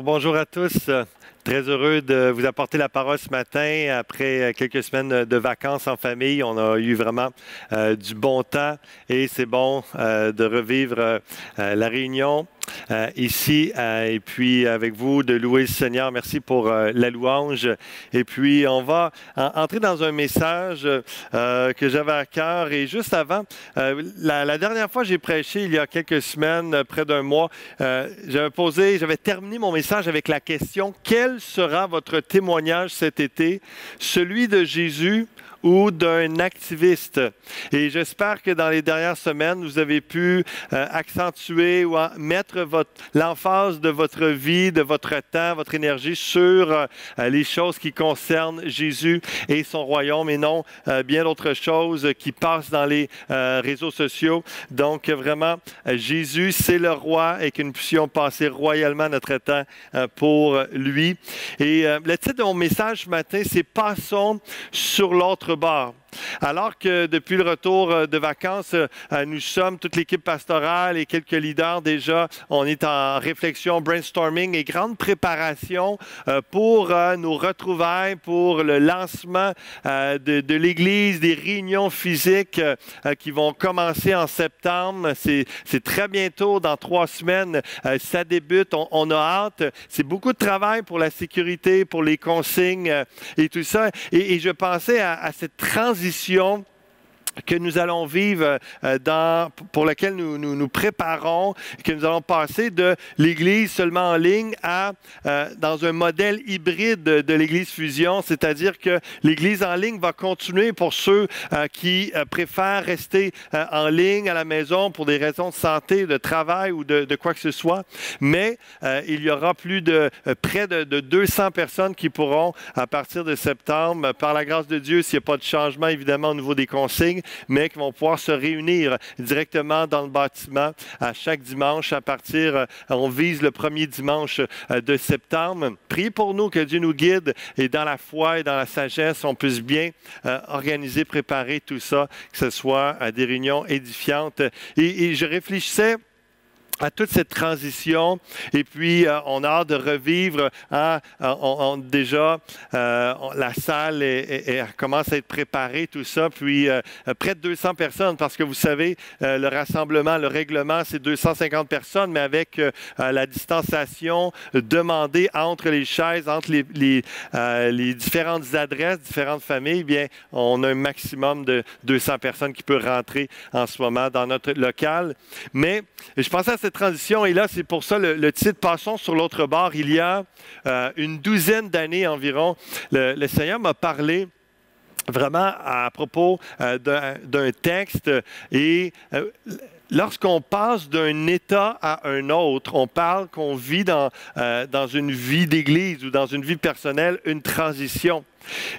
Bonjour à tous. Très heureux de vous apporter la parole ce matin. Après quelques semaines de vacances en famille, on a eu vraiment du bon temps et c'est bon de revivre la réunion ici et puis avec vous de louer le Seigneur. Merci pour la louange. Et puis on va entrer dans un message que j'avais à cœur. Et juste avant, la dernière fois j'ai prêché il y a quelques semaines, près d'un mois, j'avais terminé mon message avec la question: quel sera votre témoignage cet été, celui de Jésus ou d'un activiste? Et j'espère que dans les dernières semaines, vous avez pu accentuer ou mettre l'emphase de votre vie, de votre temps, votre énergie sur les choses qui concernent Jésus et son royaume et non bien d'autres choses qui passent dans les réseaux sociaux. Donc vraiment, Jésus, c'est le roi et que nous puissions passer royalement notre temps pour lui. Et le titre de mon message ce matin, c'est « Passons sur l'autre bord ». Alors que depuis le retour de vacances, nous sommes, toute l'équipe pastorale et quelques leaders déjà, on est en réflexion, brainstorming et grande préparation pour nos retrouvailles, pour le lancement de l'Église, des réunions physiques qui vont commencer en septembre. C'est très bientôt, dans 3 semaines, ça débute. On a hâte. C'est beaucoup de travail pour la sécurité, pour les consignes et tout ça. Et je pensais à cette transition que nous allons vivre pour laquelle nous préparons, que nous allons passer de l'Église seulement en ligne dans un modèle hybride de l'Église Fusion, c'est-à-dire que l'Église en ligne va continuer pour ceux qui préfèrent rester en ligne à la maison pour des raisons de santé, de travail ou de quoi que ce soit, mais il y aura près de 200 personnes qui pourront, à partir de septembre, par la grâce de Dieu, s'il n'y a pas de changement évidemment au niveau des consignes, mais qui vont pouvoir se réunir directement dans le bâtiment à chaque dimanche on vise le premier dimanche de septembre. Priez pour nous, que Dieu nous guide et dans la foi et dans la sagesse, on puisse bien organiser, préparer tout ça, que ce soit des réunions édifiantes. Et je réfléchissais à toute cette transition, et puis on a hâte de revivre. Déjà, la salle commence à être préparée, tout ça, puis près de 200 personnes, parce que vous savez, le rassemblement, le règlement, c'est 250 personnes, mais avec la distanciation demandée entre les chaises, entre les différentes adresses, différentes familles, bien, on a un maximum de 200 personnes qui peuvent rentrer en ce moment dans notre local. Mais je pensais à cette transition, et là, c'est pour ça le titre « Passons sur l'autre bord ». Il y a une douzaine d'années environ, le Seigneur m'a parlé vraiment à propos d'un texte, et lorsqu'on passe d'un état à un autre, on parle qu'on vit dans une vie d'église ou dans une vie personnelle, une transition.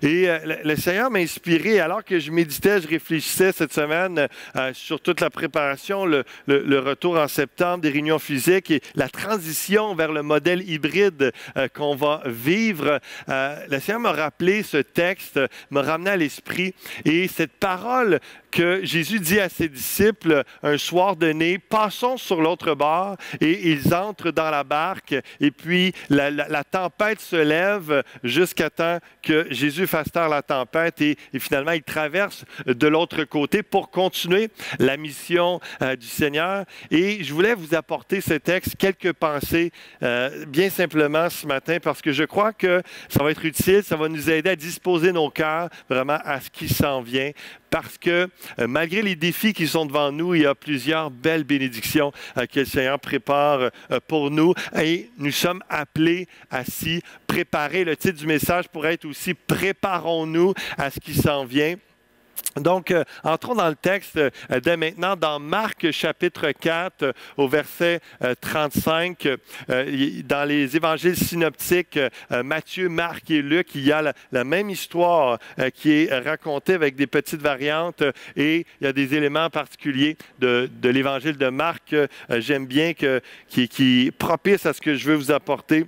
Et le Seigneur m'a inspiré, alors que je méditais, je réfléchissais cette semaine sur toute la préparation, le retour en septembre des réunions physiques et la transition vers le modèle hybride qu'on va vivre. Le Seigneur m'a rappelé ce texte, m'a ramené à l'esprit, et cette parole que Jésus dit à ses disciples un soir donné: passons sur l'autre bord, et ils entrent dans la barque, et puis la tempête se lève jusqu'à temps que Jésus fasse taire la tempête, et finalement il traverse de l'autre côté pour continuer la mission du Seigneur. Et je voulais vous apporter ce texte, quelques pensées bien simplement ce matin, parce que je crois que ça va être utile, ça va nous aider à disposer nos cœurs vraiment à ce qui s'en vient. Parce que malgré les défis qui sont devant nous, il y a plusieurs belles bénédictions que le Seigneur prépare pour nous. Et nous sommes appelés à s'y préparer. Le titre du message pourrait être aussi « Préparons-nous à ce qui s'en vient ». Donc, entrons dans le texte dès maintenant, dans Marc chapitre 4, au verset 35. Dans les évangiles synoptiques, Matthieu, Marc et Luc, il y a la même histoire qui est racontée avec des petites variantes, et il y a des éléments particuliers de l'évangile de Marc, j'aime bien, qui est propice à ce que je veux vous apporter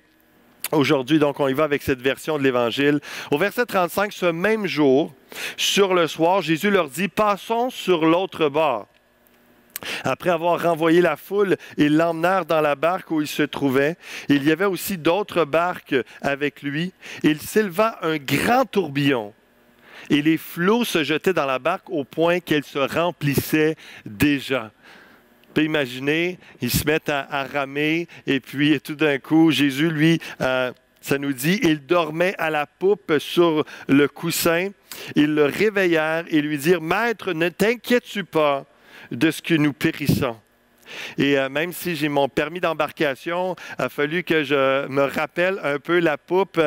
aujourd'hui. Donc, on y va avec cette version de l'Évangile. Au verset 35, ce même jour, sur le soir, Jésus leur dit « Passons sur l'autre bord ». Après avoir renvoyé la foule, ils l'emmenèrent dans la barque où il se trouvait. Il y avait aussi d'autres barques avec lui. Il s'éleva un grand tourbillon et les flots se jetaient dans la barque au point qu'elle se remplissait déjà. Vous pouvez imaginer, ils se mettent à ramer et puis tout d'un coup, Jésus, lui, ça nous dit, il dormait à la poupe sur le coussin. Ils le réveillèrent et lui dirent, « Maître, ne t'inquiètes-tu pas de ce que nous périssons. » Et même si j'ai mon permis d'embarcation, il a fallu que je me rappelle un peu la poupe.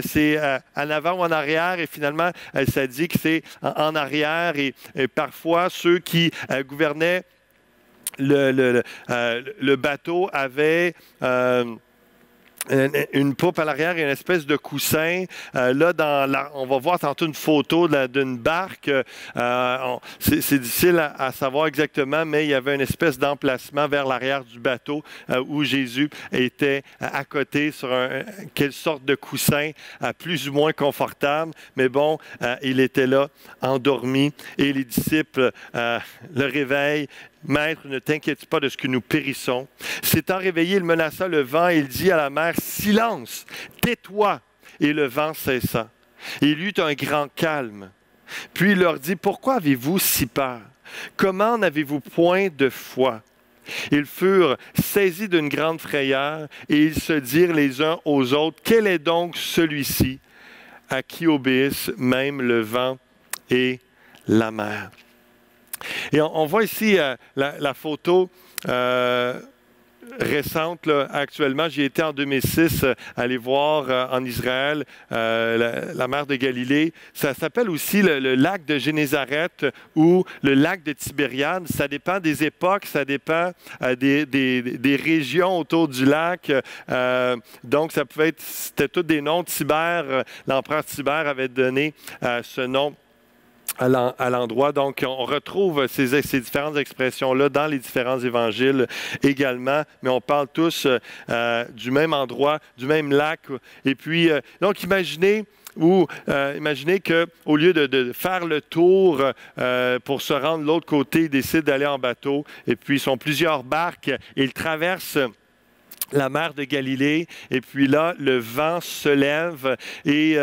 C'est en avant ou en arrière. Et finalement, ça dit que c'est en arrière. Et parfois, ceux qui gouvernaient le bateau avaient... une poupe à l'arrière et une espèce de coussin. On va voir tantôt une photo d'une barque. C'est difficile à savoir exactement, mais il y avait une espèce d'emplacement vers l'arrière du bateau où Jésus était à côté sur quelle sorte de coussin plus ou moins confortable. Mais bon, il était là, endormi, et les disciples le réveillent. « Maître, ne t'inquiète pas de ce que nous périssons. » S'étant réveillé, il menaça le vent et il dit à la mer, « Silence, tais-toi !» Et le vent cessa. Et il y eut un grand calme. Puis il leur dit, « Pourquoi avez-vous si peur? Comment n'avez-vous point de foi? » Ils furent saisis d'une grande frayeur et ils se dirent les uns aux autres, « Quel est donc celui-ci à qui obéissent même le vent et la mer? » Et on voit ici la photo récente, là, actuellement. J'y étais en 2006, aller voir en Israël la mer de Galilée. Ça s'appelle aussi le lac de Génézareth ou le lac de Tibériade. Ça dépend des époques, ça dépend des régions autour du lac. Donc, ça pouvait être, c'était tous des noms. Tibère, l'empereur Tibère avait donné ce nom à l'endroit. Donc, on retrouve ces différentes expressions-là dans les différents évangiles également, mais on parle tous du même endroit, du même lac. Et puis, donc, imaginez qu'au lieu de faire le tour pour se rendre de l'autre côté, ils décident d'aller en bateau. Et puis, ils sont plusieurs barques. Ils traversent la mer de Galilée. Et puis là, le vent se lève. Et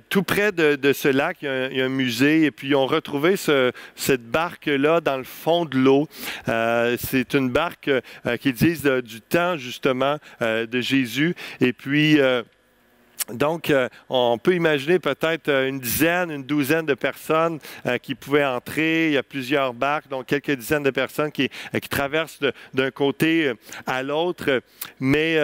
tout près de ce lac, il y a un musée, et puis ils ont retrouvé cette barque-là dans le fond de l'eau. C'est une barque qui disent du temps, justement, de Jésus. Et puis, donc, on peut imaginer peut-être une douzaine de personnes qui pouvaient entrer. Il y a plusieurs barques, donc quelques dizaines de personnes qui traversent d'un côté à l'autre. Mais...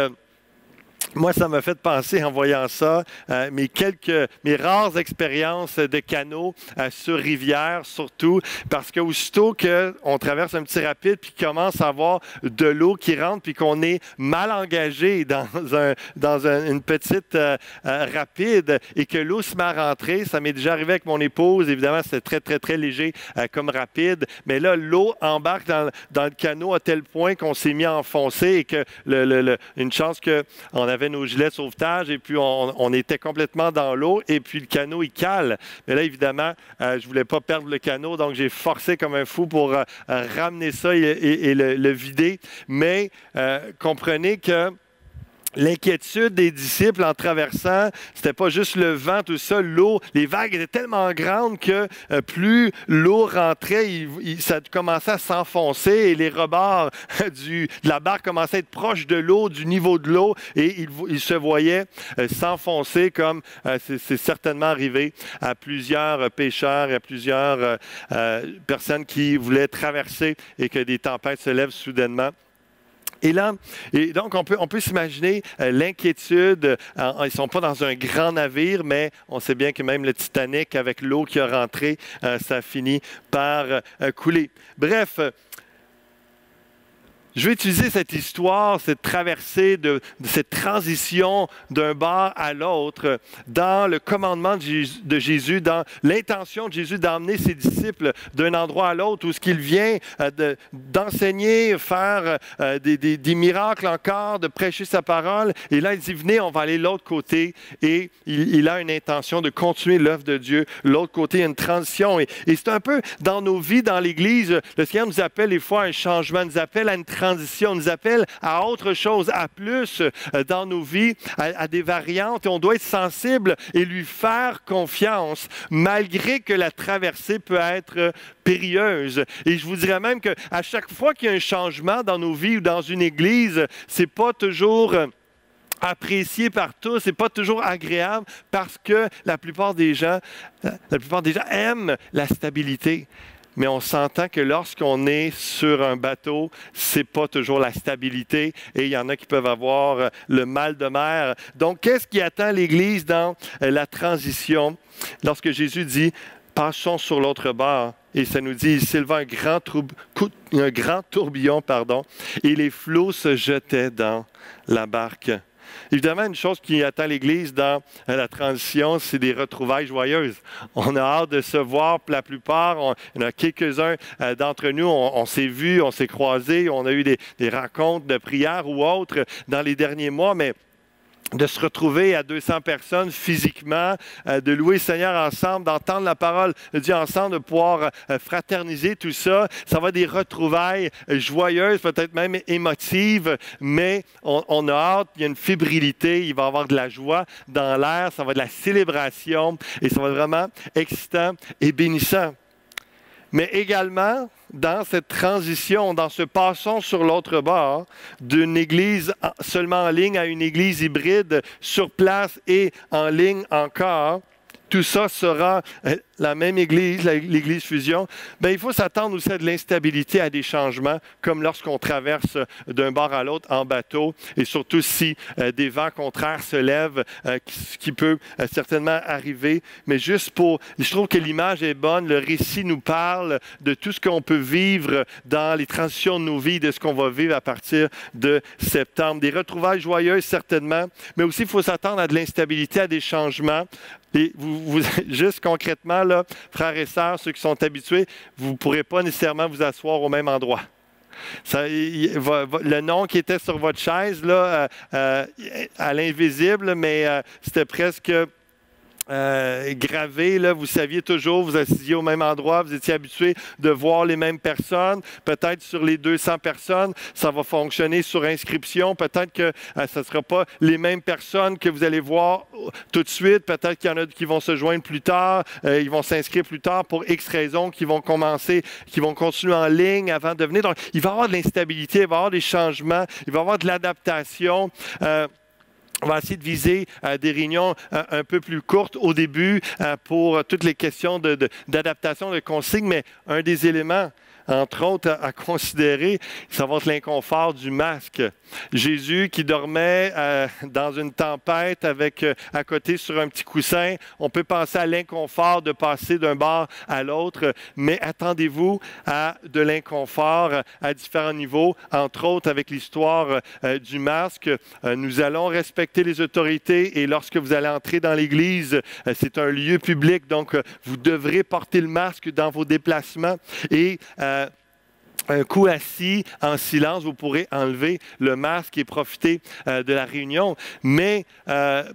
moi, ça m'a fait penser en voyant ça, mes rares expériences de canot sur rivière, surtout, parce qu'aussitôt qu'on traverse un petit rapide puis qu'il commence à avoir de l'eau qui rentre puis qu'on est mal engagé dans une petite rapide et que l'eau se met à rentrer, ça m'est déjà arrivé avec mon épouse, évidemment, c'est très, très, très léger comme rapide, mais là, l'eau embarque dans le canot à tel point qu'on s'est mis à enfoncer et que une chance qu'on avait nos gilets de sauvetage et puis on était complètement dans l'eau et puis le canot, il cale. Mais là, évidemment, je ne voulais pas perdre le canot, donc j'ai forcé comme un fou pour ramener ça et le vider. Mais comprenez que l'inquiétude des disciples en traversant, c'était pas juste le vent, tout ça, l'eau, les vagues étaient tellement grandes que plus l'eau rentrait, ça commençait à s'enfoncer et les rebords de la barque commençaient à être proches de l'eau, du niveau de l'eau, et ils se voyaient s'enfoncer comme c'est certainement arrivé à plusieurs pêcheurs et à plusieurs personnes qui voulaient traverser et que des tempêtes se lèvent soudainement. Et donc, on peut s'imaginer l'inquiétude. Ils ne sont pas dans un grand navire, mais on sait bien que même le Titanic, avec l'eau qui a rentré, ça finit par couler. Bref, Je vais utiliser cette histoire, cette traversée, de cette transition d'un bar à l'autre dans le commandement de Jésus, dans l'intention de Jésus d'emmener ses disciples d'un endroit à l'autre où ce qu'il vient d'enseigner, faire des miracles encore, de prêcher sa parole. Et là, il dit, venez, on va aller de l'autre côté. Et il a une intention de continuer l'œuvre de Dieu. L'autre côté, il y a une transition. Et c'est un peu dans nos vies, dans l'Église, le Seigneur nous appelle des fois à un changement, nous appelle à une transition, nous appelle à autre chose, à plus dans nos vies, à des variantes. Et on doit être sensible et lui faire confiance, malgré que la traversée peut être périlleuse. Et je vous dirais même qu'à chaque fois qu'il y a un changement dans nos vies ou dans une Église, c'est pas toujours apprécié par tous, c'est pas toujours agréable parce que la plupart des gens aiment la stabilité. Mais on s'entend que lorsqu'on est sur un bateau, c'est pas toujours la stabilité et il y en a qui peuvent avoir le mal de mer. Donc, qu'est-ce qui attend l'Église dans la transition lorsque Jésus dit « Passons sur l'autre bord » et ça nous dit « Il s'éleva un grand tourbillon, et les flots se jetaient dans la barque. » Évidemment, une chose qui attend l'Église dans la transition, c'est des retrouvailles joyeuses. On a hâte de se voir pour la plupart. Il y en a quelques-uns d'entre nous, on s'est vus, on s'est croisés, on a eu des rencontres de prière ou autres dans les derniers mois, mais de se retrouver à 200 personnes physiquement, de louer le Seigneur ensemble, d'entendre la parole de Dieu ensemble, de pouvoir fraterniser tout ça. Ça va être des retrouvailles joyeuses, peut-être même émotives, mais on a hâte, il y a une fébrilité, il va y avoir de la joie dans l'air, ça va être de la célébration et ça va être vraiment excitant et bénissant. Mais également, dans cette transition, dans ce passons sur l'autre bord, d'une église seulement en ligne à une église hybride sur place et en ligne encore, tout ça sera la même église, l'église Fusion. Bien, il faut s'attendre aussi à de l'instabilité, à des changements, comme lorsqu'on traverse d'un bord à l'autre en bateau, et surtout si des vents contraires se lèvent, ce qui peut certainement arriver. Mais juste je trouve que l'image est bonne, le récit nous parle de tout ce qu'on peut vivre dans les transitions de nos vies, de ce qu'on va vivre à partir de septembre. Des retrouvailles joyeuses, certainement, mais aussi il faut s'attendre à de l'instabilité, à des changements. Et juste concrètement, là, frères et sœurs, ceux qui sont habitués, vous ne pourrez pas nécessairement vous asseoir au même endroit. Le nom qui était sur votre chaise, là, à l'invisible, mais c'était presque gravé, là, vous saviez toujours, vous assisiez au même endroit, vous étiez habitué de voir les mêmes personnes. Peut-être sur les 200 personnes, ça va fonctionner sur inscription. Peut-être que ce ne sera pas les mêmes personnes que vous allez voir tout de suite. Peut-être qu'il y en a qui vont se joindre plus tard, ils vont s'inscrire plus tard pour X raisons, qui vont continuer en ligne avant de venir. Donc, il va y avoir de l'instabilité, il va y avoir des changements, il va y avoir de l'adaptation. On va essayer de viser des réunions un peu plus courtes au début pour toutes les questions d'adaptation, de consignes, mais un des éléments, entre autres, à considérer, ça va être l'inconfort du masque. Jésus qui dormait dans une tempête avec à côté sur un petit coussin, on peut penser à l'inconfort de passer d'un bord à l'autre, mais attendez-vous à de l'inconfort à différents niveaux, entre autres avec l'histoire du masque. Nous allons respecter les autorités et lorsque vous allez entrer dans l'Église, c'est un lieu public, donc vous devrez porter le masque dans vos déplacements et un coup assis, en silence, vous pourrez enlever le masque et profiter de la réunion. Mais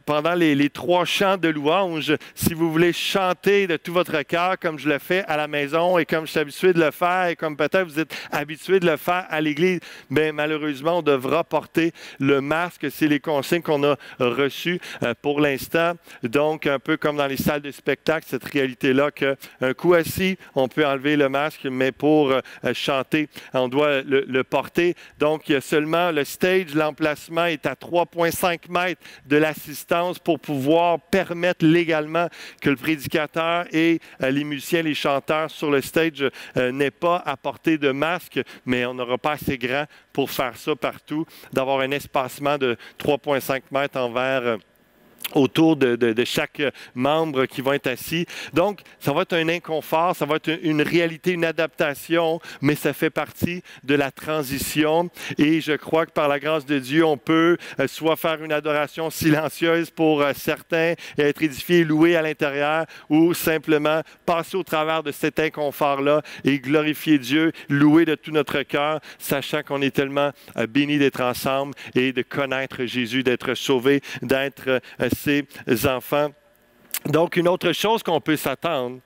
pendant les 3 chants de louange, si vous voulez chanter de tout votre cœur, comme je le fais à la maison et comme je suis habitué de le faire et comme peut-être vous êtes habitué de le faire à l'Église, bien malheureusement, on devra porter le masque. C'est les consignes qu'on a reçues pour l'instant. Donc, un peu comme dans les salles de spectacle, cette réalité-là qu'un coup assis, on peut enlever le masque, mais pour chanter, on doit le porter. Donc, il y a seulement le stage, l'emplacement est à 3,5 mètres de l'assistance pour pouvoir permettre légalement que le prédicateur et les musiciens, les chanteurs sur le stage n'aient pas à porter de masque, mais on n'aura pas assez grand pour faire ça partout, d'avoir un espacement de 3,5 mètres envers autour de chaque membre qui va être assis. Donc, ça va être un inconfort, ça va être une réalité, une adaptation, mais ça fait partie de la transition. Et je crois que par la grâce de Dieu, on peut soit faire une adoration silencieuse pour certains et être édifié, loué à l'intérieur, ou simplement passer au travers de cet inconfort-là et glorifier Dieu, louer de tout notre cœur, sachant qu'on est tellement bénis d'être ensemble et de connaître Jésus, d'être sauvés, d'être ses enfants. Donc, une autre chose qu'on peut s'attendre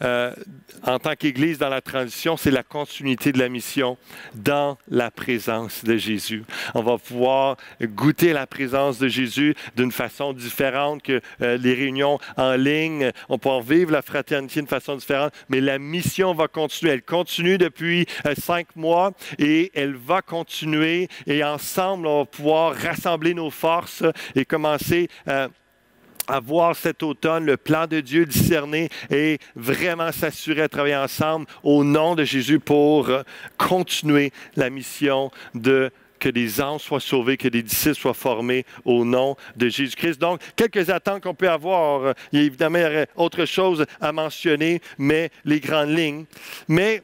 en tant qu'Église dans la transition, c'est la continuité de la mission dans la présence de Jésus. On va pouvoir goûter la présence de Jésus d'une façon différente que les réunions en ligne. On va pouvoir vivre la fraternité d'une façon différente, mais la mission va continuer. Elle continue depuis 5 mois et elle va continuer. Et ensemble, on va pouvoir rassembler nos forces et commencer à voir cet automne le plan de Dieu discerné et vraiment s'assurer à travailler ensemble au nom de Jésus pour continuer la mission que des âmes soient sauvés, que des disciples soient formés au nom de Jésus-Christ. Donc, quelques attentes qu'on peut avoir. Évidemment, il y aurait autre chose à mentionner, mais les grandes lignes. Mais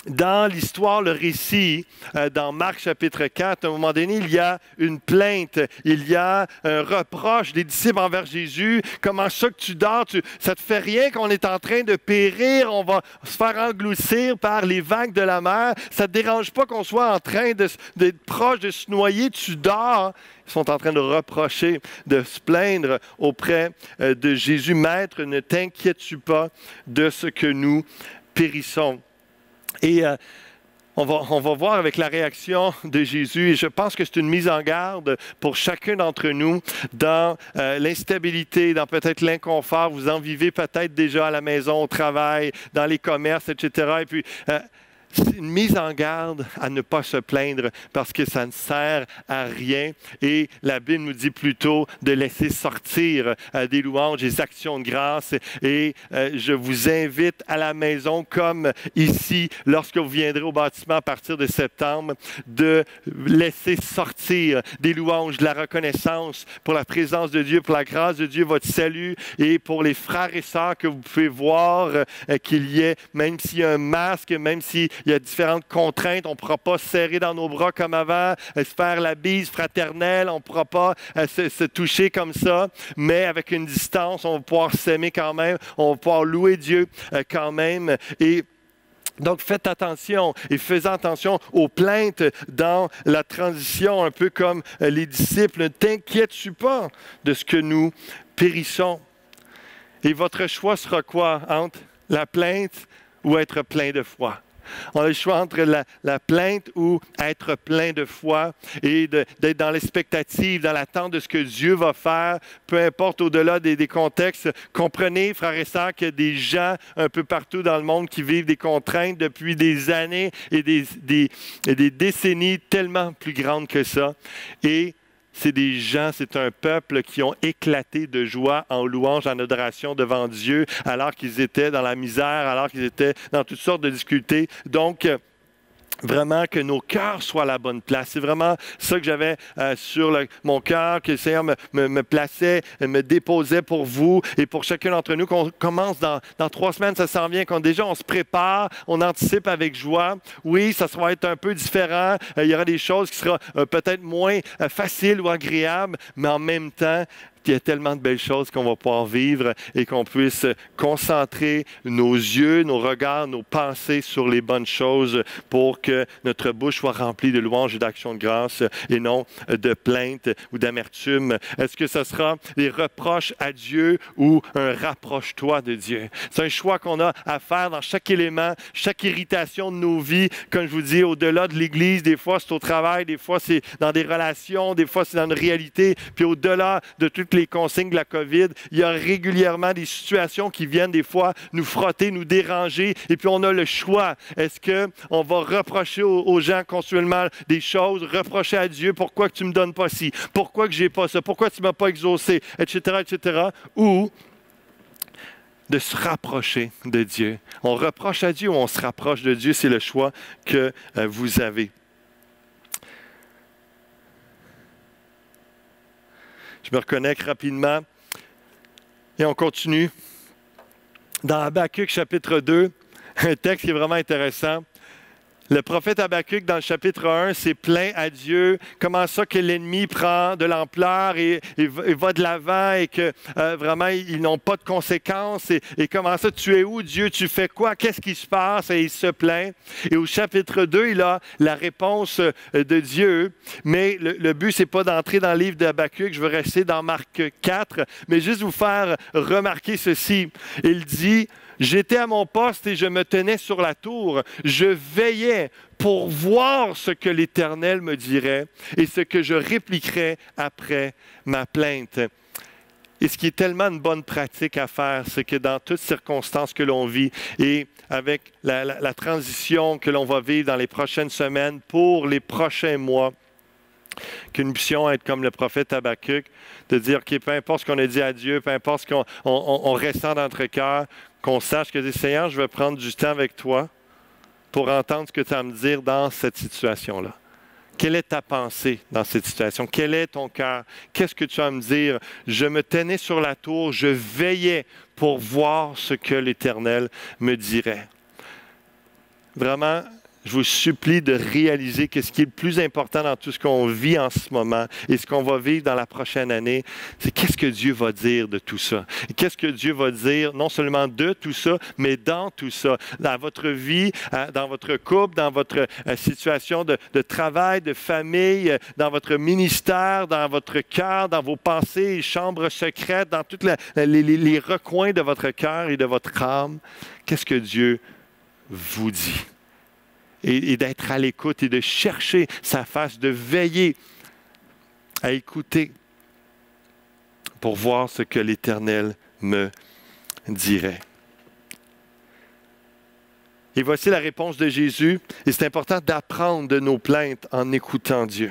dans l'histoire, le récit, dans Marc chapitre 4, à un moment donné, il y a une plainte, il y a un reproche des disciples envers Jésus. Comment ça que tu dors? Ça ne te fait rien qu'on est en train de périr, on va se faire engloutir par les vagues de la mer. Ça ne te dérange pas qu'on soit en train d'être proche de se noyer, tu dors. Ils sont en train de reprocher, de se plaindre auprès de Jésus. Maître, ne t'inquiètes-tu pas de ce que nous périssons? Et on va voir avec la réaction de Jésus, et je pense que c'est une mise en garde pour chacun d'entre nous dans l'instabilité, dans peut-être l'inconfort. Vous en vivez peut-être déjà à la maison, au travail, dans les commerces, etc. Et puis, c'est une mise en garde à ne pas se plaindre parce que ça ne sert à rien. Et la Bible nous dit plutôt de laisser sortir des louanges, des actions de grâce. Et je vous invite à la maison, comme ici, lorsque vous viendrez au bâtiment à partir de septembre, de laisser sortir des louanges, de la reconnaissance pour la présence de Dieu, pour la grâce de Dieu, votre salut, et pour les frères et sœurs que vous pouvez voir qu'il y ait, même s'il y a un masque, même si il y a différentes contraintes. On ne pourra pas se serrer dans nos bras comme avant, se faire la bise fraternelle. On ne pourra pas se toucher comme ça. Mais avec une distance, on va pouvoir s'aimer quand même. On va pouvoir louer Dieu quand même. Et donc, faites attention et faites attention aux plaintes dans la transition, un peu comme les disciples. Ne t'inquiètes-tu pas de ce que nous périssons. Et votre choix sera quoi? Entre la plainte ou être plein de foi? On a le choix entre la plainte ou être plein de foi et d'être dans l'expectative, dans l'attente de ce que Dieu va faire, peu importe au-delà des contextes. Comprenez, frères et sœurs, qu'il y a des gens un peu partout dans le monde qui vivent des contraintes depuis des années et des décennies tellement plus grandes que ça. Et c'est des gens, c'est un peuple qui ont éclaté de joie en louange, en adoration devant Dieu, alors qu'ils étaient dans la misère, alors qu'ils étaient dans toutes sortes de difficultés. Donc, vraiment que nos cœurs soient à la bonne place. C'est vraiment ça que j'avais sur mon cœur, que le Seigneur me plaçait, me déposait pour vous et pour chacun d'entre nous. Qu'on commence dans 3 semaines, ça s'en vient, déjà on se prépare, on anticipe avec joie. Oui, ça va être un peu différent. Il y aura des choses qui seront peut-être moins faciles ou agréables, mais en même temps, il y a tellement de belles choses qu'on va pouvoir vivre et qu'on puisse concentrer nos yeux, nos regards, nos pensées sur les bonnes choses pour que notre bouche soit remplie de louanges et d'actions de grâce et non de plaintes ou d'amertume. Est-ce que ce sera des reproches à Dieu ou un rapproche-toi de Dieu? C'est un choix qu'on a à faire dans chaque élément, chaque irritation de nos vies. Comme je vous dis, au-delà de l'Église, des fois c'est au travail, des fois c'est dans des relations, des fois c'est dans une réalité, puis au-delà de toutes les consignes de la COVID, il y a régulièrement des situations qui viennent des fois nous frotter, nous déranger, et puis on a le choix. Est-ce qu'on va reprocher aux gens continuellement des choses, reprocher à Dieu, pourquoi que tu ne me donnes pas ci, pourquoi que je n'ai pas ça, pourquoi tu ne m'as pas exaucé, etc., etc., ou de se rapprocher de Dieu. On reproche à Dieu ou on se rapproche de Dieu, c'est le choix que vous avez. Je me reconnecte rapidement. Et on continue. Dans Habakkuk, chapitre 2, un texte qui est vraiment intéressant. Le prophète Habakkuk, dans le chapitre 1, s'est plaint à Dieu. Comment ça que l'ennemi prend de l'ampleur et va de l'avant et que vraiment, ils n'ont pas de conséquences. Et comment ça, tu es où, Dieu? Tu fais quoi? Qu'est-ce qui se passe? Et il se plaint. Et au chapitre 2, il a la réponse de Dieu. Mais le but, ce n'est pas d'entrer dans le livre d'Habakkuk. Je veux rester dans Marc 4, mais juste vous faire remarquer ceci. Il dit... J'étais à mon poste et je me tenais sur la tour. Je veillais pour voir ce que l'Éternel me dirait et ce que je répliquerais après ma plainte. Et ce qui est tellement une bonne pratique à faire, c'est que dans toutes circonstances que l'on vit et avec la transition que l'on va vivre dans les prochaines semaines, pour les prochains mois, que nous puissions être comme le prophète Habakkuk, de dire que peu importe ce qu'on a dit à Dieu, peu importe ce qu'on ressent dans notre cœur, qu'on sache que, Seigneur, je vais prendre du temps avec toi pour entendre ce que tu as à me dire dans cette situation-là. Quelle est ta pensée dans cette situation? Quel est ton cœur? Qu'est-ce que tu as à me dire? Je me tenais sur la tour, je veillais pour voir ce que l'Éternel me dirait. Vraiment, je vous supplie de réaliser que ce qui est le plus important dans tout ce qu'on vit en ce moment et ce qu'on va vivre dans la prochaine année, c'est qu'est-ce que Dieu va dire de tout ça. Et qu'est-ce que Dieu va dire non seulement de tout ça, mais dans tout ça. Dans votre vie, dans votre couple, dans votre situation de travail, de famille, dans votre ministère, dans votre cœur, dans vos pensées, chambres secrètes, dans tous les recoins de votre cœur et de votre âme. Qu'est-ce que Dieu vous dit? Et d'être à l'écoute et de chercher sa face, de veiller à écouter pour voir ce que l'Éternel me dirait. Et voici la réponse de Jésus. Et c'est important d'apprendre de nos plaintes en écoutant Dieu.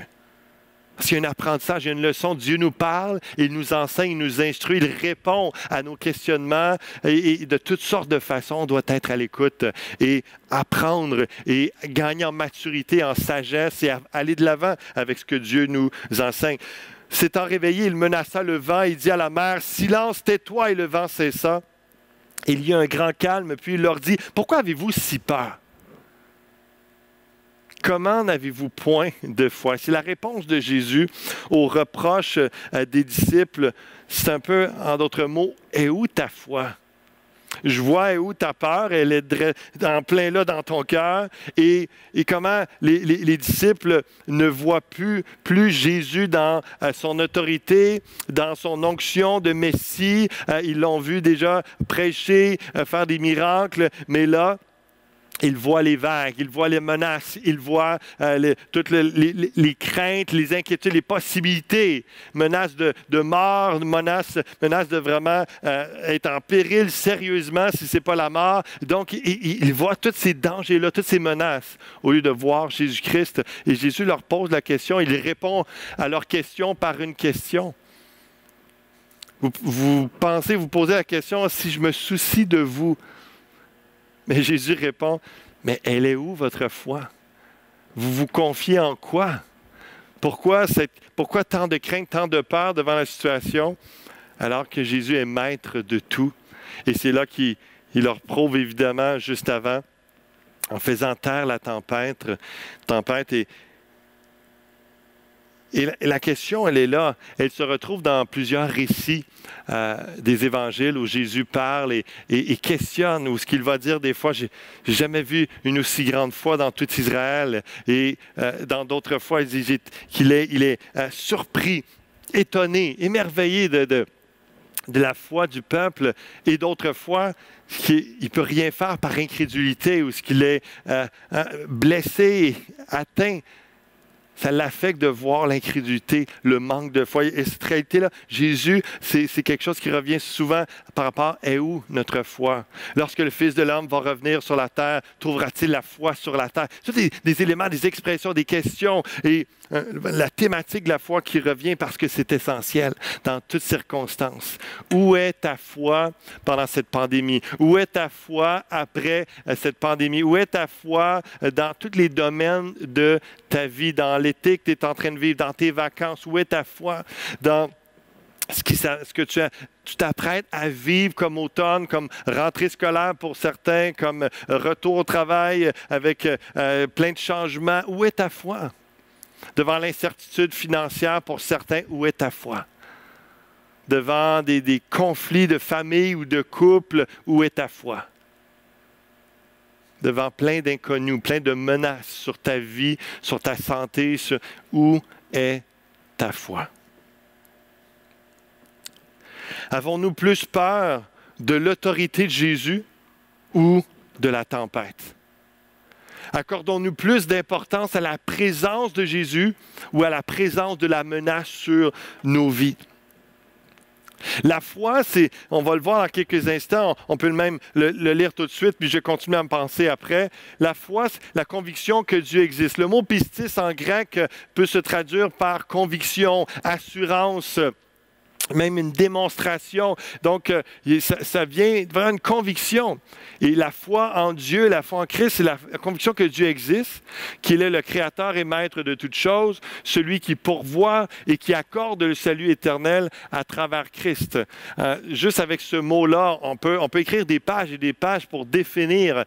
Parce qu'il y a un apprentissage, il y a une leçon. Dieu nous parle, il nous enseigne, il nous instruit, il répond à nos questionnements et de toutes sortes de façons. On doit être à l'écoute et apprendre et gagner en maturité, en sagesse et aller de l'avant avec ce que Dieu nous enseigne. S'étant réveillé, il menaça le vent, il dit à la mer, « Silence, tais-toi » et le vent cessa. Il y a un grand calme, puis il leur dit, « Pourquoi avez-vous si peur? » Comment n'avez-vous point de foi? C'est la réponse de Jésus aux reproches des disciples. C'est un peu, en d'autres mots, « Et où ta foi? » Je vois où ta peur, elle est en plein là dans ton cœur. Et comment les disciples ne voient plus Jésus dans son autorité, dans son onction de Messie. Ils l'ont vu déjà prêcher, faire des miracles, mais là, il voit les vagues, il voit les menaces, il voit toutes les craintes, les inquiétudes, les possibilités, menaces de mort, menaces de vraiment être en péril sérieusement si ce n'est pas la mort. Donc, il voit tous ces dangers-là, toutes ces menaces, au lieu de voir Jésus-Christ. Et Jésus leur pose la question, il répond à leur question par une question. Vous pensez, vous posez la question, si je me soucie de vous, mais Jésus répond, mais elle est où votre foi? Vous vous confiez en quoi? Pourquoi tant de crainte, tant de peur devant la situation, alors que Jésus est maître de tout? Et c'est là qu'il leur prouve évidemment juste avant, en faisant taire la tempête et la question, elle est là. Elle se retrouve dans plusieurs récits des évangiles où Jésus parle et questionne, ou ce qu'il va dire des fois, j'ai jamais vu une aussi grande foi dans tout Israël. Et dans d'autres fois, il dit qu'il est surpris, étonné, émerveillé de la foi du peuple. Et d'autres fois, il ne peut rien faire par incrédulité ou ce qu'il est blessé, atteint. Ça l'affecte de voir l'incrédulité, le manque de foi. Et cette réalité-là, Jésus, c'est quelque chose qui revient souvent par rapport à où notre foi. Lorsque le Fils de l'homme va revenir sur la terre, trouvera-t-il la foi sur la terre? Ce sont des éléments, des expressions, des questions et la thématique de la foi qui revient parce que c'est essentiel dans toutes circonstances. Où est ta foi pendant cette pandémie? Où est ta foi après cette pandémie? Où est ta foi dans tous les domaines de ta vie, dans l'été que tu es en train de vivre, dans tes vacances? Où est ta foi dans ce que tu t'apprêtes à vivre comme automne, comme rentrée scolaire pour certains, comme retour au travail avec plein de changements. Où est ta foi? Devant l'incertitude financière pour certains, où est ta foi? Devant des conflits de famille ou de couple, où est ta foi? Devant plein d'inconnus, plein de menaces sur ta vie, sur ta santé, où est ta foi? Avons-nous plus peur de l'autorité de Jésus ou de la tempête? Accordons-nous plus d'importance à la présence de Jésus ou à la présence de la menace sur nos vies? La foi, on va le voir dans quelques instants, on peut même le lire tout de suite, puis je vais continuer à me penser après. La foi, c'est la conviction que Dieu existe. Le mot pistis en grec peut se traduire par conviction, assurance, même une démonstration. Donc, ça vient vraiment une conviction. Et la foi en Dieu, la foi en Christ, c'est la conviction que Dieu existe, qu'il est le créateur et maître de toutes choses, celui qui pourvoit et qui accorde le salut éternel à travers Christ. Juste avec ce mot-là, on peut écrire des pages et des pages pour décrire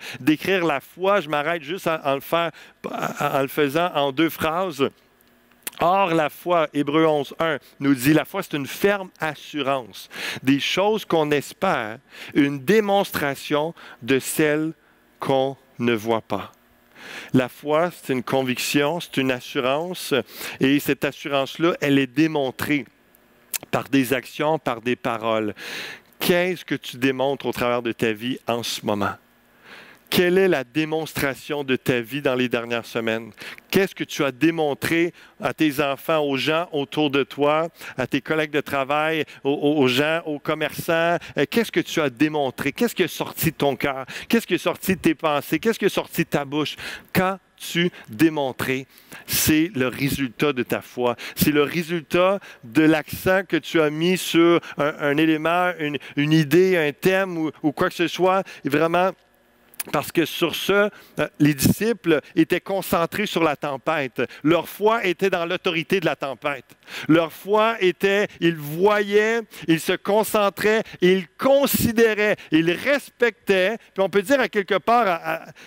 la foi. Je m'arrête juste en le faisant en 2 phrases. Or, la foi, Hébreux 11.1, nous dit, la foi, c'est une ferme assurance des choses qu'on espère, une démonstration de celles qu'on ne voit pas. La foi, c'est une conviction, c'est une assurance, et cette assurance-là, elle est démontrée par des actions, par des paroles. Qu'est-ce que tu démontres au travers de ta vie en ce moment? Quelle est la démonstration de ta vie dans les dernières semaines? Qu'est-ce que tu as démontré à tes enfants, aux gens autour de toi, à tes collègues de travail, aux gens, aux commerçants? Qu'est-ce que tu as démontré? Qu'est-ce qui est sorti de ton cœur? Qu'est-ce qui est sorti de tes pensées? Qu'est-ce qui est sorti de ta bouche? Qu'as-tu démontré? C'est le résultat de ta foi. C'est le résultat de l'accent que tu as mis sur un élément, une idée, un thème ou quoi que ce soit. Et vraiment, parce que sur ce, les disciples étaient concentrés sur la tempête. Leur foi était dans l'autorité de la tempête. Leur foi était, ils voyaient, ils se concentraient, ils considéraient, ils respectaient. Puis on peut dire à quelque part,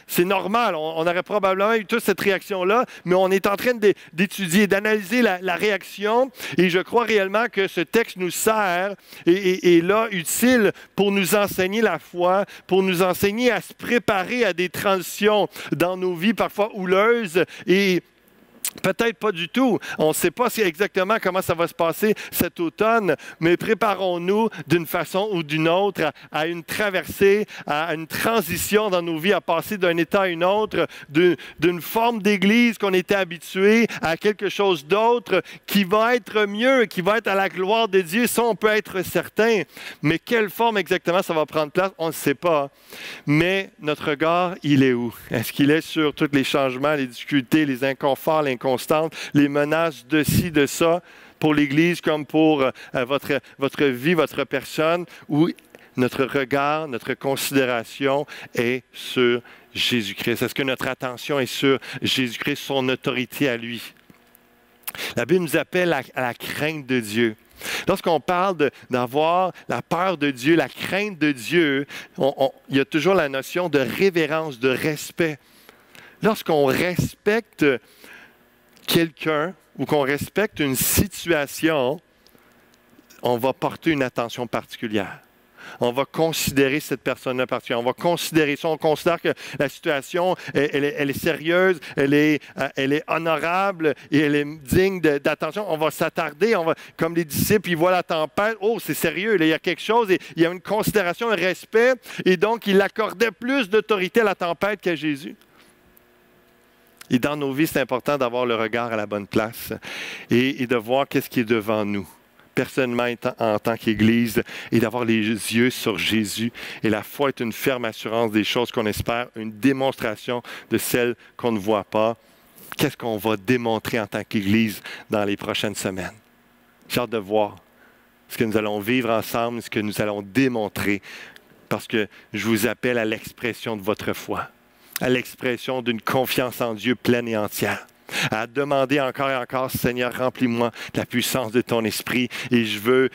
c'est normal, on aurait probablement eu toute cette réaction-là, mais on est en train d'étudier, d'analyser la réaction. Et je crois réellement que ce texte nous sert et est là utile pour nous enseigner la foi, pour nous enseigner à se préparer à des transitions dans nos vies parfois houleuses et peut-être pas du tout. On ne sait pas exactement comment ça va se passer cet automne, mais préparons-nous d'une façon ou d'une autre à une traversée, à une transition dans nos vies, à passer d'un état à une autre, d'une forme d'église qu'on était habitué à quelque chose d'autre qui va être mieux, qui va être à la gloire de Dieu. Ça, on peut être certain. Mais quelle forme exactement ça va prendre place, on ne sait pas. Mais notre regard, il est où? Est-ce qu'il est sur tous les changements, les difficultés, les inconforts, constantes, les menaces de ci, de ça, pour l'Église comme pour votre vie, votre personne, où notre regard, notre considération est sur Jésus-Christ? Est-ce que notre attention est sur Jésus-Christ, son autorité à lui? La Bible nous appelle à la crainte de Dieu. Lorsqu'on parle d'avoir la peur de Dieu, la crainte de Dieu, il y a toujours la notion de révérence, de respect. Lorsqu'on respecte quelqu'un ou qu'on respecte une situation, on va porter une attention particulière. On va considérer cette personne-là particulière. On va considérer ça. On considère que la situation, elle est sérieuse, elle est honorable et elle est digne d'attention. On va s'attarder. Comme les disciples, ils voient la tempête. Oh, c'est sérieux. Là, il y a quelque chose. Et il y a une considération, un respect. Et donc, ils accordaient plus d'autorité à la tempête qu'à Jésus. Et dans nos vies, c'est important d'avoir le regard à la bonne place et de voir qu'est-ce qui est devant nous, personnellement en tant qu'Église, et d'avoir les yeux sur Jésus. Et la foi est une ferme assurance des choses qu'on espère, une démonstration de celles qu'on ne voit pas. Qu'est-ce qu'on va démontrer en tant qu'Église dans les prochaines semaines? J'ai hâte de voir ce que nous allons vivre ensemble, ce que nous allons démontrer, parce que je vous appelle à l'expression de votre foi, à l'expression d'une confiance en Dieu pleine et entière, à demander encore et encore, Seigneur, remplis-moi de la puissance de ton esprit et je veux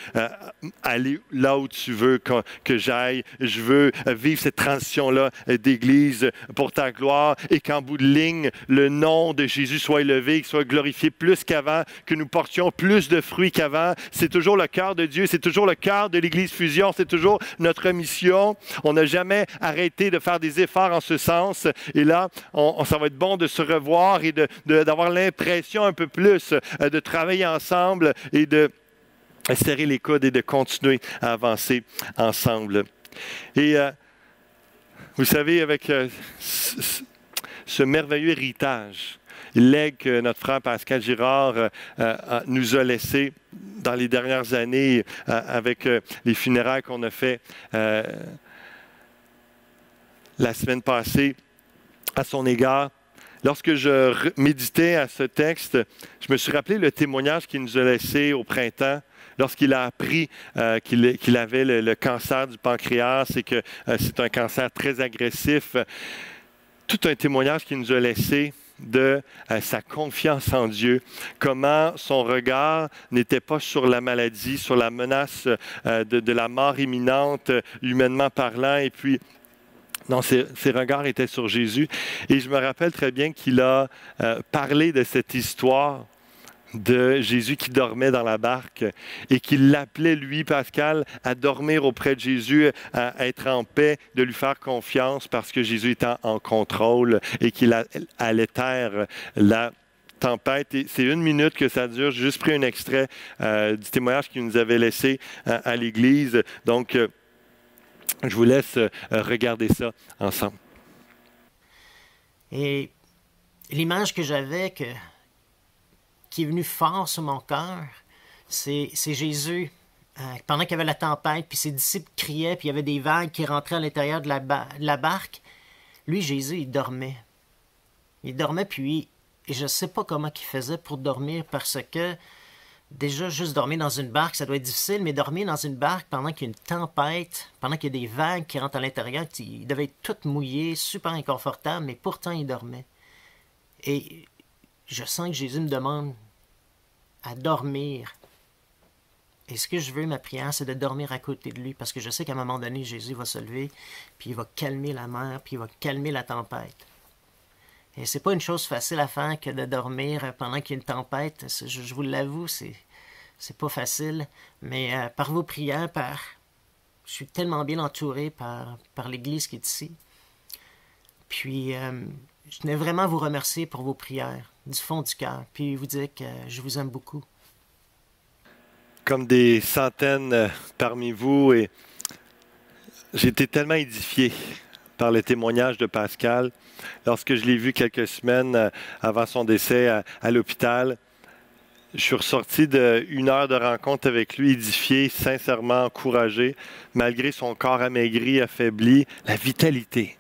aller là où tu veux que j'aille. Je veux vivre cette transition-là d'Église pour ta gloire et qu'en bout de ligne, le nom de Jésus soit élevé, qu'il soit glorifié plus qu'avant, que nous portions plus de fruits qu'avant. C'est toujours le cœur de Dieu, c'est toujours le cœur de l'Église Fusion, c'est toujours notre mission. On n'a jamais arrêté de faire des efforts en ce sens. Et là, ça va être bon de se revoir et d'avoir l'impression un peu plus de travailler ensemble et de serrer les coudes et de continuer à avancer ensemble. Et vous savez, avec ce merveilleux héritage, legs que notre frère Pascal Girard nous a laissé dans les dernières années avec les funérailles qu'on a fait la semaine passée à son égard. Lorsque je méditais à ce texte, je me suis rappelé le témoignage qu'il nous a laissé au printemps lorsqu'il a appris qu'il avait le cancer du pancréas et que c'est un cancer très agressif. Tout un témoignage qu'il nous a laissé de sa confiance en Dieu, comment son regard n'était pas sur la maladie, sur la menace de la mort imminente, humainement parlant, et puis non, ses regards étaient sur Jésus. Et je me rappelle très bien qu'il a parlé de cette histoire de Jésus qui dormait dans la barque et qu'il l'appelait, lui, Pascal, à dormir auprès de Jésus, à être en paix, de lui faire confiance parce que Jésus était en contrôle et qu'il allait taire la tempête. Et c'est 1 minute que ça dure. J'ai juste pris un extrait du témoignage qu'il nous avait laissé à l'Église. Donc, je vous laisse regarder ça ensemble. Et l'image que j'avais, qui est venue fort sur mon cœur, c'est Jésus, pendant qu'il y avait la tempête, puis ses disciples criaient, puis il y avait des vagues qui rentraient à l'intérieur de la barque. Lui, Jésus, il dormait. Il dormait, puis je ne sais pas comment il faisait pour dormir, parce que déjà, juste dormir dans une barque, ça doit être difficile, mais dormir dans une barque pendant qu'il y a une tempête, pendant qu'il y a des vagues qui rentrent à l'intérieur, il devait être tout mouillé, super inconfortable, mais pourtant il dormait. Et je sens que Jésus me demande à dormir. Et ce que je veux, ma prière, c'est de dormir à côté de lui, parce que je sais qu'à un moment donné, Jésus va se lever, puis il va calmer la mer, puis il va calmer la tempête. Et c'est pas une chose facile à faire que de dormir pendant qu'il y a une tempête. Je vous l'avoue, c'est pas facile. Mais par vos prières, je suis tellement bien entouré par l'Église qui est ici. Puis, je tenais vraiment à vous remercier pour vos prières, du fond du cœur. Puis vous dire que je vous aime beaucoup. Comme des centaines parmi vous, et j'ai été tellement édifié par le témoignage de Pascal. Lorsque je l'ai vu quelques semaines avant son décès à l'hôpital, je suis ressorti d'1 heure de rencontre avec lui, édifié, sincèrement encouragé, malgré son corps amaigri, affaibli, la vitalité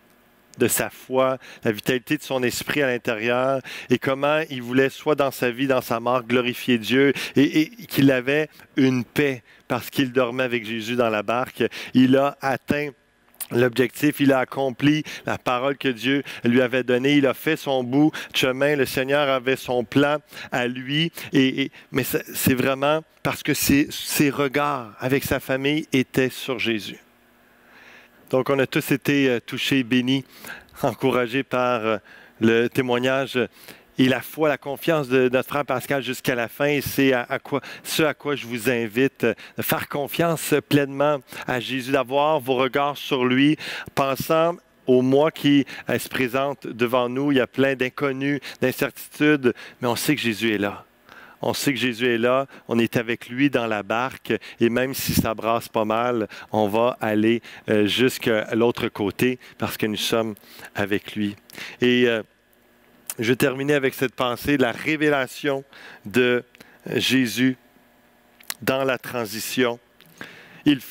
de sa foi, la vitalité de son esprit à l'intérieur et comment il voulait, soit dans sa vie, dans sa mort, glorifier Dieu et qu'il avait une paix parce qu'il dormait avec Jésus dans la barque. Il a atteint l'objectif, il a accompli la parole que Dieu lui avait donnée. Il a fait son bout de chemin. Le Seigneur avait son plan à lui. Mais c'est vraiment parce que ses regards avec sa famille étaient sur Jésus. Donc, on a tous été touchés, bénis, encouragés par le témoignage et la foi, la confiance de notre frère Pascal jusqu'à la fin. Et c'est ce à quoi je vous invite, de faire confiance pleinement à Jésus, d'avoir vos regards sur lui, pensant au mois qui se présente devant nous. Il y a plein d'inconnus, d'incertitudes, mais on sait que Jésus est là. On sait que Jésus est là, on est avec lui dans la barque et même si ça brasse pas mal, on va aller jusqu'à l'autre côté parce que nous sommes avec lui. Et je vais terminer avec cette pensée, la révélation de Jésus dans la transition.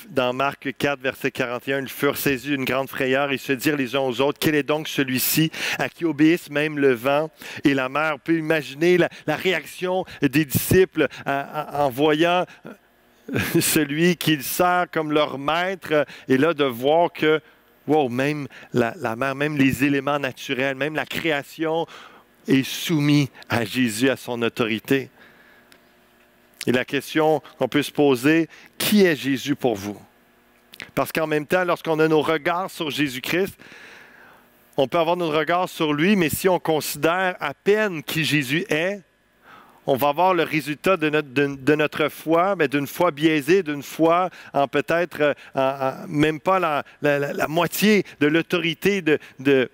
Dans Marc 4, verset 41, ils furent saisis d'une grande frayeur et se dirent les uns aux autres, quel est donc celui-ci à qui obéissent même le vent et la mer? On peut imaginer la réaction des disciples en voyant celui qu'ils servent comme leur maître et là de voir que, wow, même la mer, même les éléments naturels, même la création est soumis à Jésus, à son autorité. Et la question qu'on peut se poser, qui est Jésus pour vous? Parce qu'en même temps, lorsqu'on a nos regards sur Jésus-Christ, on peut avoir notre regard sur lui, mais si on considère à peine qui Jésus est, on va avoir le résultat de notre foi, mais d'une foi biaisée, d'une foi en peut-être même pas la moitié de l'autorité de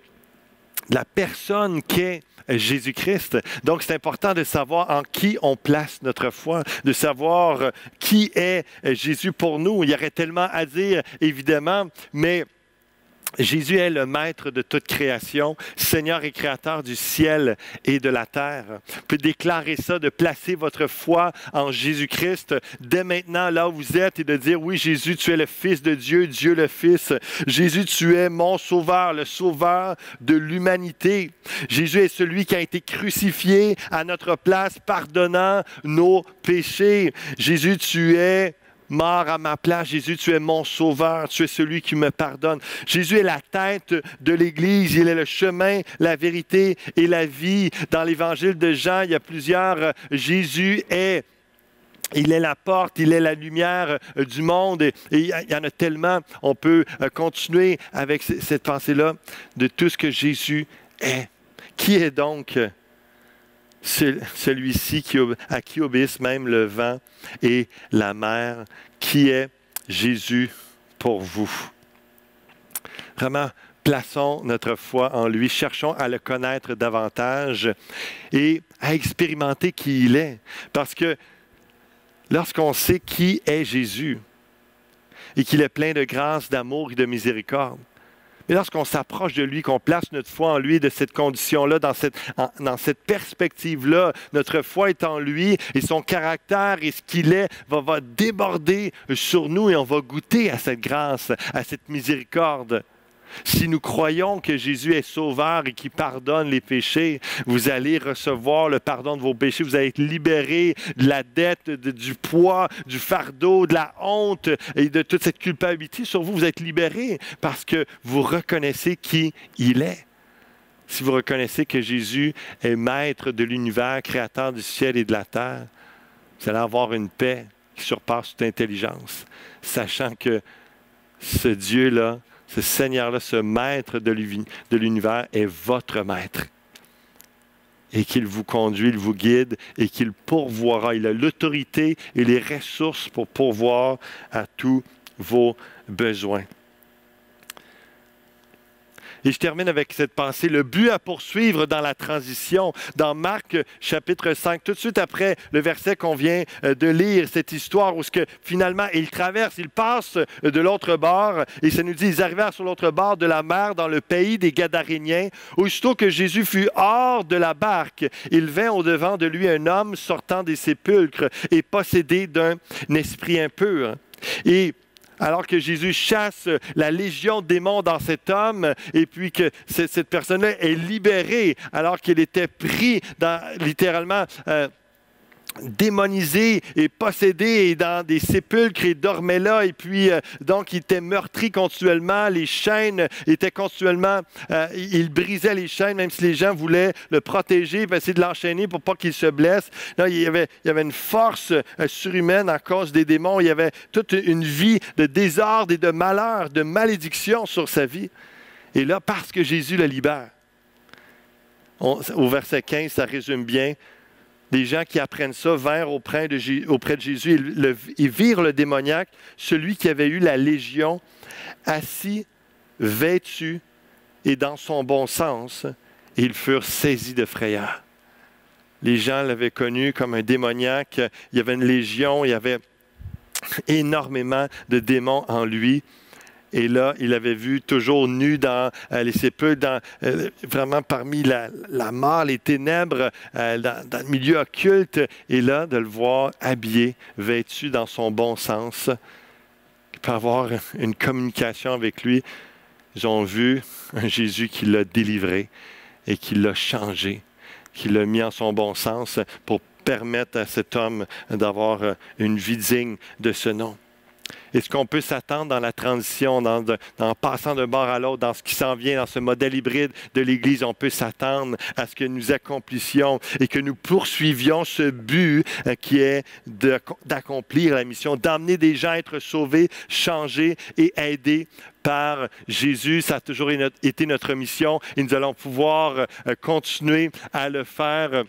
la personne qu'est Jésus-Christ. Donc, c'est important de savoir en qui on place notre foi, de savoir qui est Jésus pour nous. Il y aurait tellement à dire, évidemment, mais Jésus est le maître de toute création, Seigneur et Créateur du ciel et de la terre. Vous pouvez déclarer ça, de placer votre foi en Jésus-Christ dès maintenant là où vous êtes et de dire, oui Jésus, tu es le Fils de Dieu, Dieu le Fils. Jésus, tu es mon Sauveur, le Sauveur de l'humanité. Jésus est celui qui a été crucifié à notre place, pardonnant nos péchés. Jésus, tu es mort à ma place. Jésus, tu es mon sauveur. Tu es celui qui me pardonne. Jésus est la tête de l'Église. Il est le chemin, la vérité et la vie. Dans l'Évangile de Jean, il y a plusieurs. Jésus est. Il est la porte, il est la lumière du monde. Et il y en a tellement. On peut continuer avec cette pensée-là de tout ce que Jésus est. Qui est donc celui-ci à qui obéissent même le vent et la mer? Qui est Jésus pour vous? Vraiment, plaçons notre foi en lui, cherchons à le connaître davantage et à expérimenter qui il est. Parce que lorsqu'on sait qui est Jésus et qu'il est plein de grâce, d'amour et de miséricorde, mais lorsqu'on s'approche de lui, qu'on place notre foi en lui, de cette condition-là, dans cette perspective-là, notre foi est en lui et son caractère et ce qu'il est va déborder sur nous et on va goûter à cette grâce, à cette miséricorde. Si nous croyons que Jésus est sauveur et qu'il pardonne les péchés, vous allez recevoir le pardon de vos péchés. Vous allez être libérés de la dette, du poids, du fardeau, de la honte et de toute cette culpabilité sur vous. Vous êtes libérés parce que vous reconnaissez qui il est. Si vous reconnaissez que Jésus est maître de l'univers, créateur du ciel et de la terre, vous allez avoir une paix qui surpasse toute intelligence, sachant que ce Dieu-là, ce Seigneur-là, ce maître de l'univers est votre maître. Et qu'il vous conduit, il vous guide et qu'il pourvoira. Il a l'autorité et les ressources pour pourvoir à tous vos besoins. Et je termine avec cette pensée, le but à poursuivre dans la transition, dans Marc chapitre 5, tout de suite après le verset qu'on vient de lire, cette histoire où finalement ils traversent, ils passent de l'autre bord, et ça nous dit, ils arrivèrent sur l'autre bord de la mer dans le pays des Gadaréniens. Aussitôt que Jésus fut hors de la barque, il vint au-devant de lui un homme sortant des sépulcres et possédé d'un esprit impur. Et alors que Jésus chasse la légion de démons dans cet homme, et puis que cette personne-là est libérée, alors qu'il était pris littéralement démonisé et possédé et dans des sépulcres et dormait là, et puis donc il était meurtri continuellement, les chaînes étaient continuellement, il brisait les chaînes, même si les gens voulaient le protéger, essayer de l'enchaîner pour pas qu'il se blesse. Là, il y avait une force surhumaine à cause des démons, il y avait toute une vie de désordre et de malheur, de malédiction sur sa vie. Et là, parce que Jésus le libère, au verset 15, ça résume bien. Les gens qui apprennent ça vinrent auprès de Jésus et virent le démoniaque, celui qui avait eu la légion, assis, vêtu et dans son bon sens, et ils furent saisis de frayeur. Les gens l'avaient connu comme un démoniaque, il y avait une légion, il y avait énormément de démons en lui. Et là, il avait vu toujours nu dans les sépulcres, vraiment parmi la mort, les ténèbres, dans le milieu occulte. Et là, de le voir habillé, vêtu dans son bon sens, qui peut avoir une communication avec lui. Ils ont vu un Jésus qui l'a délivré et qui l'a changé, qui l'a mis en son bon sens pour permettre à cet homme d'avoir une vie digne de ce nom. est-ce qu'on peut s'attendre dans la transition, en passant d'un bord à l'autre, dans ce qui s'en vient, dans ce modèle hybride de l'Église, on peut s'attendre à ce que nous accomplissions et que nous poursuivions ce but qui est d'accomplir la mission, d'emmener des gens à être sauvés, changés et aidés par Jésus. Ça a toujours été notre mission et nous allons pouvoir continuer à le faire.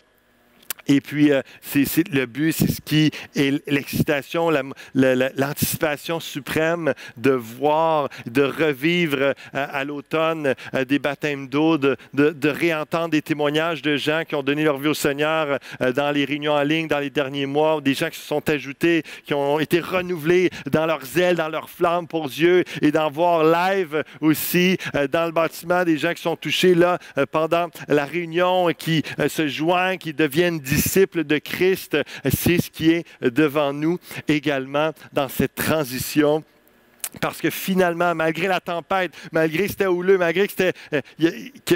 Et puis, le but, c'est ce qui est l'excitation, l'anticipation suprême de voir, de revivre à l'automne des baptêmes d'eau, de réentendre des témoignages de gens qui ont donné leur vie au Seigneur dans les réunions en ligne dans les derniers mois, des gens qui se sont ajoutés, qui ont été renouvelés dans leur zèle, dans leur flamme pour Dieu, et d'en voir live aussi dans le bâtiment, des gens qui sont touchés là pendant la réunion, qui se joignent, qui deviennent disciples de Christ. C'est ce qui est devant nous également dans cette transition. Parce que finalement, malgré la tempête, malgré que c'était houleux, malgré que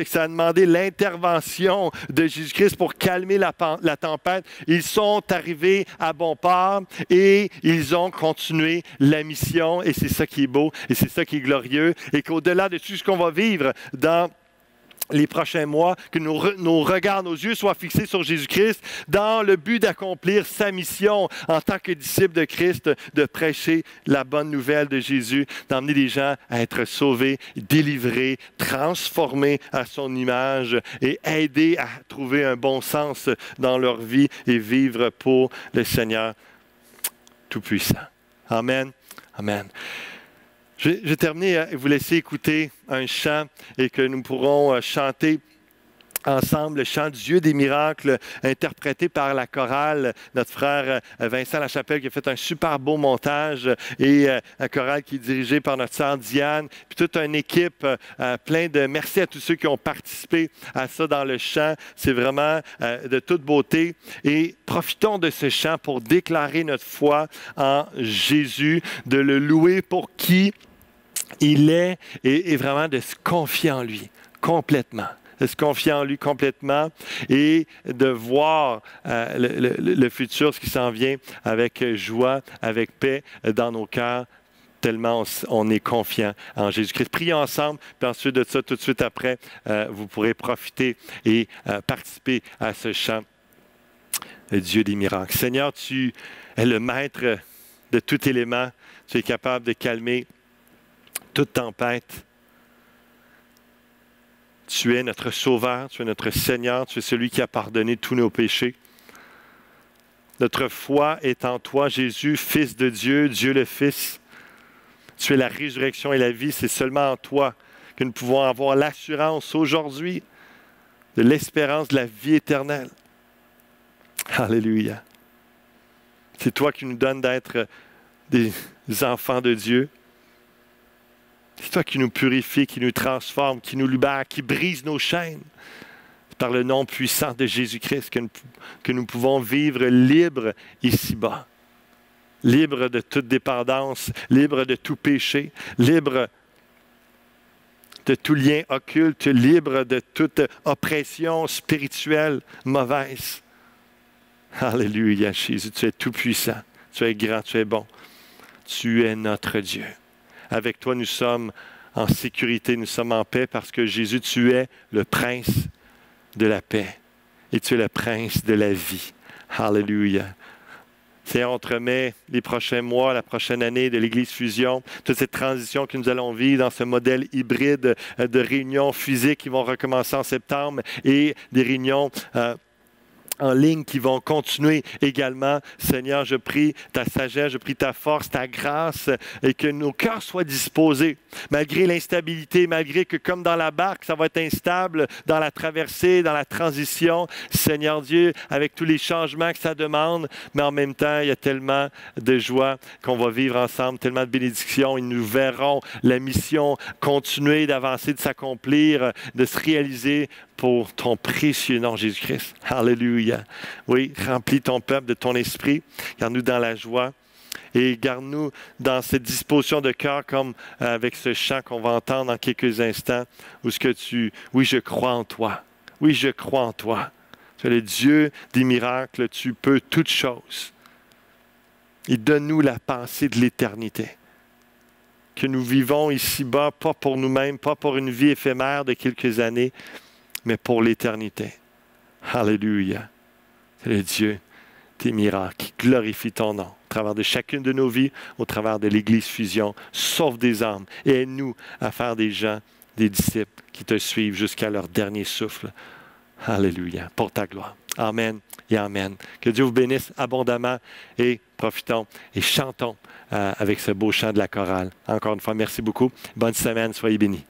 ça a demandé l'intervention de Jésus-Christ pour calmer la tempête, ils sont arrivés à bon port et ils ont continué la mission. Et c'est ça qui est beau et c'est ça qui est glorieux. Et qu'au-delà de tout ce qu'on va vivre dans les prochains mois, que nos regards, nos yeux soient fixés sur Jésus-Christ dans le but d'accomplir sa mission en tant que disciple de Christ, de prêcher la bonne nouvelle de Jésus, d'emmener les gens à être sauvés, délivrés, transformés à son image et aider à trouver un bon sens dans leur vie et vivre pour le Seigneur Tout-Puissant. Amen. Amen. Je vais terminer et vous laisser écouter un chant et que nous pourrons chanter ensemble, le chant du Dieu des miracles, interprété par la chorale, notre frère Vincent Lachapelle qui a fait un super beau montage, et un chorale qui est dirigé par notre sœur Diane, puis toute une équipe plein de merci à tous ceux qui ont participé à ça dans le chant. C'est vraiment de toute beauté et profitons de ce chant pour déclarer notre foi en Jésus, de le louer pour qui il est et vraiment de se confier en lui complètement. De se confier en lui complètement et de voir le futur, ce qui s'en vient, avec joie, avec paix dans nos cœurs, tellement on est confiant en Jésus-Christ. Prions ensemble, puis ensuite de ça, tout de suite après, vous pourrez profiter et participer à ce chant, le Dieu des miracles. Seigneur, tu es le maître de tout élément. Tu es capable de calmer toute tempête. Tu es notre Sauveur, tu es notre Seigneur, tu es celui qui a pardonné tous nos péchés. Notre foi est en toi, Jésus, Fils de Dieu, Dieu le Fils. Tu es la résurrection et la vie, c'est seulement en toi que nous pouvons avoir l'assurance aujourd'hui de l'espérance de la vie éternelle. Alléluia. C'est toi qui nous donnes d'être des enfants de Dieu. C'est toi qui nous purifie, qui nous transforme, qui nous libère, qui brise nos chaînes. C'est par le nom puissant de Jésus-Christ que nous pouvons vivre libres ici-bas. Libres de toute dépendance, libres de tout péché, libres de tout lien occulte, libres de toute oppression spirituelle mauvaise. Alléluia, Jésus, tu es tout puissant, tu es grand, tu es bon. Tu es notre Dieu. Avec toi, nous sommes en sécurité, nous sommes en paix parce que Jésus, tu es le prince de la paix et tu es le prince de la vie. Alléluia. Seigneur, on te remet les prochains mois, la prochaine année de l'Église Fusion, toute cette transition que nous allons vivre dans ce modèle hybride de réunions physiques qui vont recommencer en septembre et des réunions en ligne qui vont continuer également. Seigneur, je prie ta sagesse, je prie ta force, ta grâce et que nos cœurs soient disposés, malgré l'instabilité, malgré que comme dans la barque, ça va être instable dans la traversée, dans la transition. Seigneur Dieu, avec tous les changements que ça demande, mais en même temps, il y a tellement de joie qu'on va vivre ensemble, tellement de bénédictions et nous verrons la mission continuer d'avancer, de s'accomplir, de se réaliser pour ton précieux nom, Jésus-Christ. Alléluia. Oui, remplis ton peuple de ton esprit. Garde-nous dans la joie. Et garde-nous dans cette disposition de cœur comme avec ce chant qu'on va entendre dans quelques instants. Où ce que oui, je crois en toi. Oui, je crois en toi. Tu es le Dieu des miracles. Tu peux toutes choses. Et donne-nous la pensée de l'éternité. que nous vivons ici-bas, pas pour nous-mêmes, pas pour une vie éphémère de quelques années, mais pour l'éternité. Alléluia. C'est le Dieu des miracles qui glorifie ton nom au travers de chacune de nos vies, au travers de l'Église Fusion. Sauve des âmes et aide-nous à faire des gens, des disciples qui te suivent jusqu'à leur dernier souffle. Alléluia. Pour ta gloire. Amen et amen. Que Dieu vous bénisse abondamment et profitons et chantons avec ce beau chant de la chorale. Encore une fois, merci beaucoup. Bonne semaine. Soyez bénis.